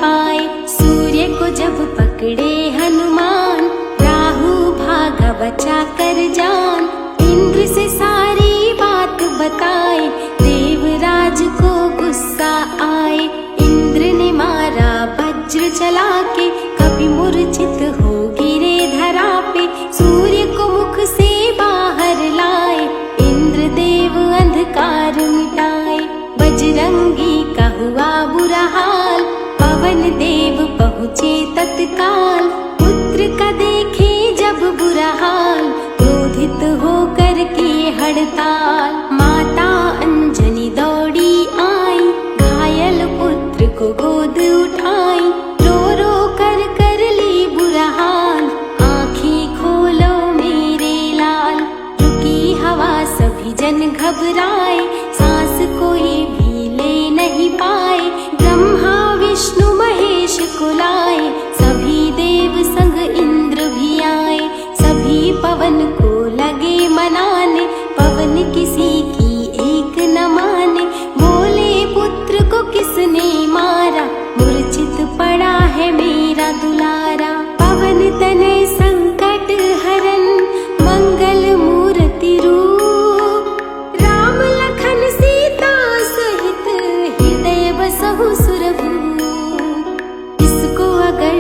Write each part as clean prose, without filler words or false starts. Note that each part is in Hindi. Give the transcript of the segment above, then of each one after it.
पाए। सूर्य को जब पकड़े हनुमान, राहु भागा बचा कर जान। इंद्र से सारी बात बताए, देवराज को गुस्सा आए। इंद्र ने मारा वज्र चला के, कभी मूर्छित हो गिरे धरा पे। सूर्य को मुख से बाहर लाए, इंद्र देव अंधकार मिटाए। बजरंगी का हुआ बुरा हाल, पवन देव पहुँचे तत्काल। पुत्र का देखे जब बुरा हाल, क्रोधित होकर किए हड़ताल। माता अंजनी दौड़ी आई, घायल पुत्र को गोद उठाई। रो रो कर ली बुरा हाल, आँखें खोलो मेरे लाल। रुकी हवा सभी जन घबराए, सांस कोई भी ले नहीं पाए। ब्रह्मा विष्णु महेश को लाए, सभी देव संग इंद्र भी आए। सभी पवन को लगे मनाने, पवन किसी की एक न माने। बोले पुत्र को किसने मारा, मूर्छित पड़ा है मेरा दुलारा। पवन तनय संकट हरन, मंगल मूर्ति रूप। राम लखन सीता सहित, हृदय बसहु सुरभूप। इसको अगर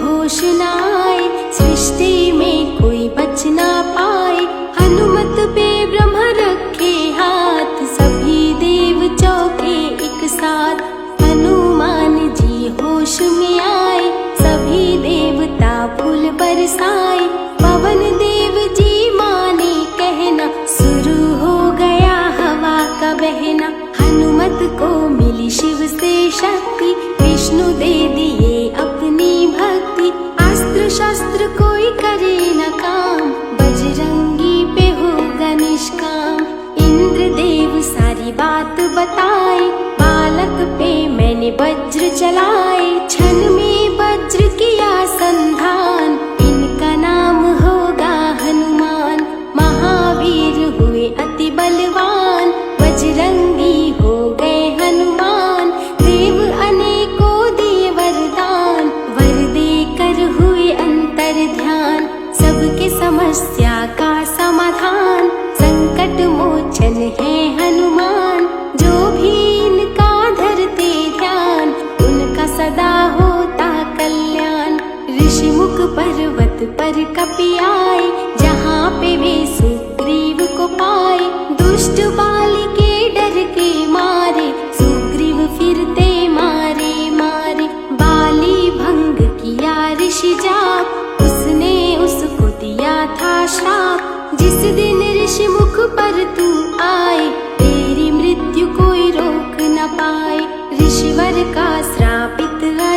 होश न आए, सृष्टि में कोई बच ना पाए। हनुमत पे ब्रह्म रखे हाथ, सभी देव चौके एक साथ। हनुमान जी होश में आए, सभी देवता फूल बरसाए। पवन देव जी माने कहना, शुरू हो गया हवा का बहना। हनुमत को मिली शिव से शक्ति, विष्णु दे दिए अपनी भक्ति। अस्त्र शस्त्र कोई करे न काम, बजरंगी पे होगा निष्काम। इंद्र देव सारी बात बताए, बालक पे मैंने वज्र चलाए। क्षण में वज्र किया संधान, इनका नाम होगा हनुमान। महावीर हुए अति बलवान, बजरंगी हो गए हनुमान। देव अनेकों दिए वरदान, वर देकर हुए अंतर ध्यान। सबके समस्या का समाधान, संकट मोचन है हनुमान। जो भी इनका धरते ध्यान, उनका सदा होता कल्याण। ऋषिमुख पर्वत पर कपि आए, जहाँ पे वे सुग्रीव को पाए। दुष्ट बाल के डर के मारे, सुग्रीव फिरते मारे मारे। बाली भंग किया ऋषि जाप, उसने उसको दिया था श्राप। जिस दिन ऋषि मुख पर तू आए, तेरी मृत्यु कोई रोक न पाए। ऋषिवर का श्रापित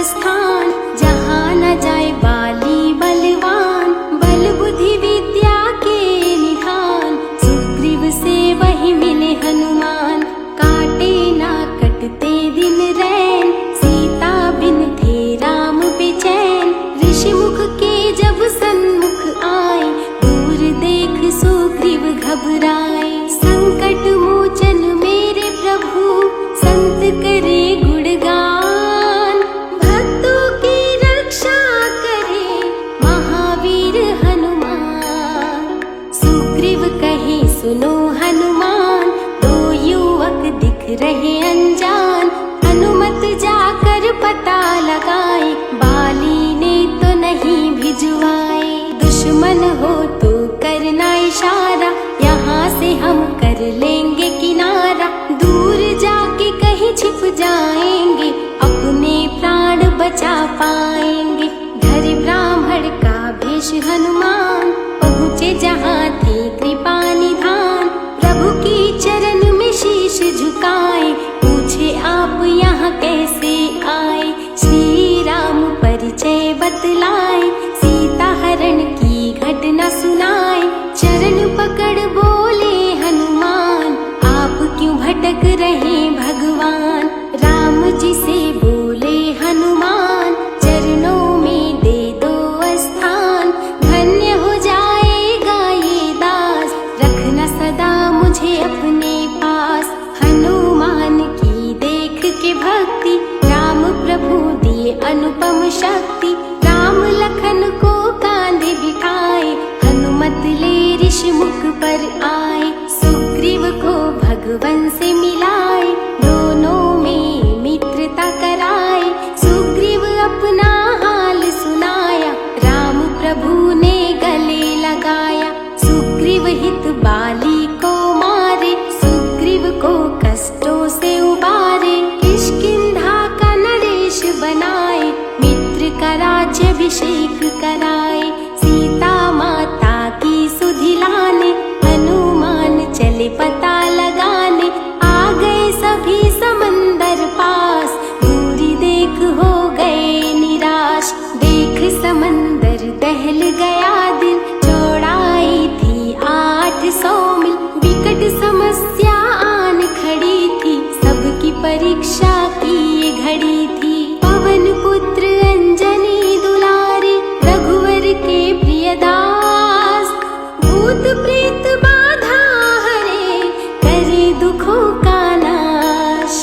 स्थान, जहाँ न जाए बाली बलवान। बल बुद्धि विद्या के निधान, सुग्रीव से वही मिले हनुमान। काटे ना कटते दिन रैन, सीता बिन थे राम बेचैन। ऋषि मुख के जब सन्मुख आए, दूर देख सुग्रीव घबराए। संकट मोचन मेरे प्रभु, संत करे गुणगान। भक्तों की रक्षा करे, महावीर हनुमान। सुग्रीव कहे सुनो हनुमान, दो युवक दिख रहे अनजान। हनुमत जाकर पता लगाए, बाली ने तो नहीं भिजवाए। दुश्मन हो तो करना इशारा, यहाँ से हम कर लेंगे किनारा। दूर जाके कहीं छिप जाएंगे, अपने प्राण बचा पाएंगे। धरि ब्राह्मण का भेष हनुमान, पहुँचे जहाँ थी कृपा निधान। प्रभु की चरण में शीश झुकाए, पूछे आप यहाँ कैसे आए। श्री राम परिचय बतलाए, सीता हरण की घटना सुनाए। चरण पकड़ बोले हनुमान, आप क्यों भटक रहे भगवान। राम जी से बोले हनुमान, चरणों में दे दो स्थान। धन्य हो जाएगा ये अनुपम शक्ति, राम लखन को कांधे बिठाए, हनुमत ले ऋषि मुख पर आए, सुग्रीव को भगवन से मिलाए, दोनों में मित्रता कराए, सुग्रीव अपना हाल सुनाया, राम प्रभु ने गले लगाया, सुग्रीव हित बाली को मारे, सुग्रीव को कष्टों से उबारे, किष्किंधा का नरेश बनाए, मित्र का राज्याभिषेक कराए, सीता माता की सुधि लाने, हनुमान चले पता लगाने, आ गए सभी समंदर पास, दूरी देख हो गए निराश, देख समंदर दहल गया दिल, चौड़ाई थी 800 मील, विकट समस्या आन खड़ी थी, सबकी परीक्षा की ये घड़ी थी, पवन पुत्र अंजनी दुलारे, रघुवर के प्रिय दास, भूत प्रेत बाधा हरे, करे दुखों का नाश,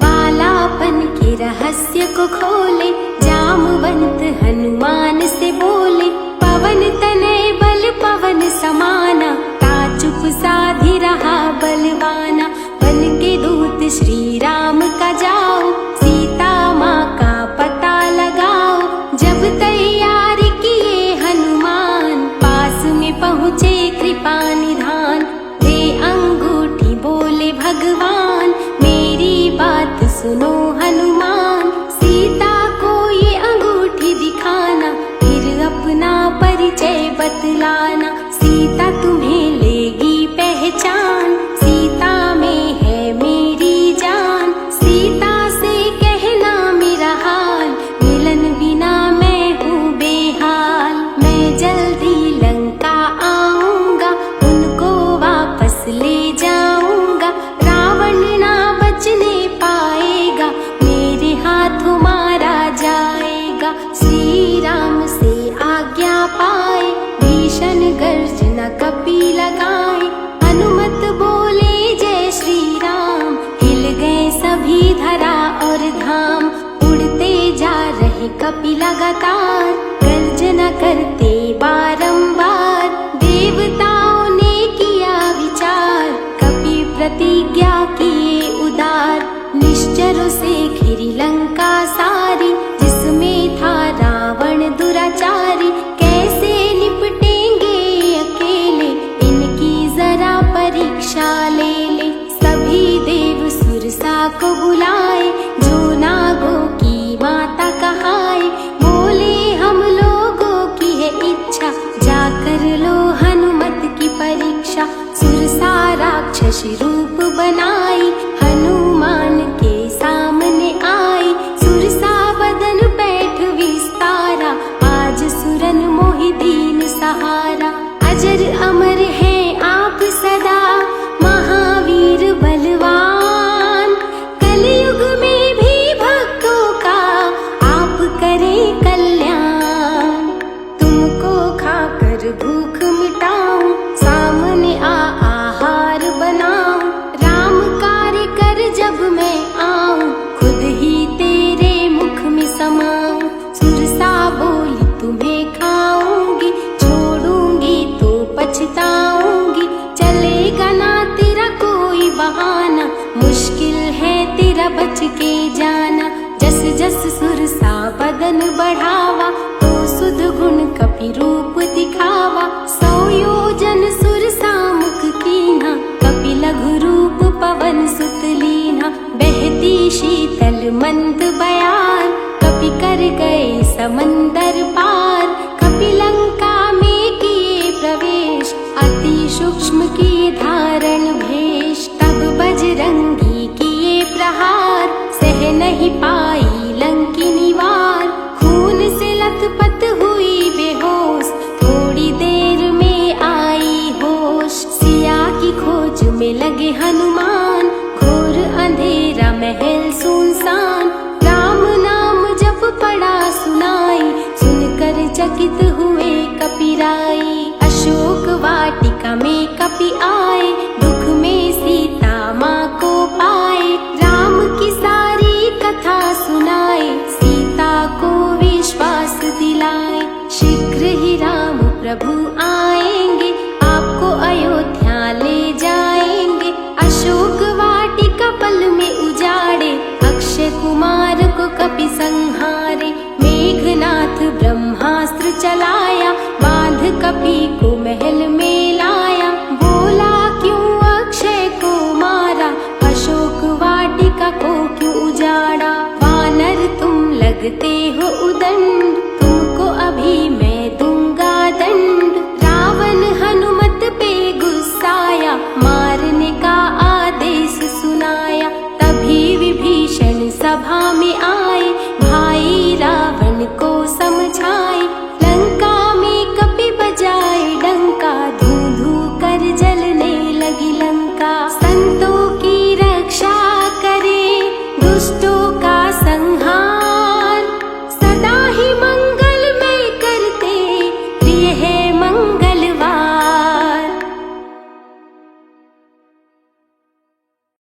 बालापन के रहस्य को खोले, जामवंत हनुमान से बोले, पवन तनय बल पवन समाना, ताचुप साधि रहा बलवाना, बन के दूत श्री राम का जाओ, सीता माँ का पता लगाओ, जब तैयारी किए हनुमान, पास में पहुँचे कृपा निधान, दे अंगूठी बोले भगवान, मेरी बात सुनो हनुमान, सीता को ये अंगूठी दिखाना, फिर अपना परिचय बतलाना, सीता तुम्हें लेगी पहचान, सीता में है मेरी जान, सीता से कहना मेरा हाल, मिलन बिना मैं हूँ बेहाल, मैं जल्दी लंका आऊंगा, उनको वापस ले जाऊंगा, रावण ना बचने पाएगा, मेरे हाथों मारा जाएगा, श्री राम से आज्ञा पाए, भीषण गर्जना कपि लगाए, हनुमत बोले जय श्री राम, हिल गए सभी धरा और धाम, उड़ते जा रहे कपि लगातार, गर्जना करते बारंबार, देवताओं ने किया विचार, कपि प्रतिज्ञा किए उदार, निश्चरों से घिरी लंका सारी, जिसमें था रावण दुराचारी, कैसे निपटेंगे अकेले, इनकी जरा परीक्षा ले ले, सभी देव सुरसा को बुलाए, जो नागों की माता कहाए, बोले हम लोगों की है इच्छा, जाकर लो हनुमत की परीक्षा, सुरसा राक्षस रूप बनाई, हनुमान के सामने आई, सुरसा बदन पैठ विस्तारा, आज सुरन मोहि दीन सहारा, अजर अमर है आप सदा, महावीर बलवान, कलयुग में भी भक्तों का आप करें कल्याण, तुमको खाकर भूख मिटाऊं, सामने आहार बनाऊं, राम कार्य कर जब मैं आऊं, खुद ही तेरे मुख में समाऊं, सुरसा बोली तुम्हें खाऊंगी, छोड़ूंगी तो पछताऊंगी, चलेगा ना तेरा कोई बहाना, मुश्किल है तेरा बच के जाना, जस जस सुरसा बदन बढ़ावा, तो सुध गुण कपि रूप दिखावा, 100 योजन सुरसा मुख कीन्हा, कपि लघु रूप पवन सुत लीन्हा, बहती शीतल मंद बयार, कपि कर गए समंदर पार, कपि लंका में किए प्रवेश, अति सूक्ष्म किए धारण भेष, तब बजरंगी किए प्रहार, सह नहीं पाई लंकिनी वार, खून से लथपथ हुई बेहोश, थोड़ी देर में आई होश, सिया की खोज में लगे हनुमान, घोर अंधेरा महल सुनसान, राम नाम जप पड़ा सुनाई, सुनकर चकित हुए कपिराई, अशोक वाटिका में कपि आए, दुख में सीता माँ को पाए, राम की सारी कथा अयोध्या को क्यों उजाड़ा। वानर तुम लगते हो उदंड, तुमको अभी मैं दूं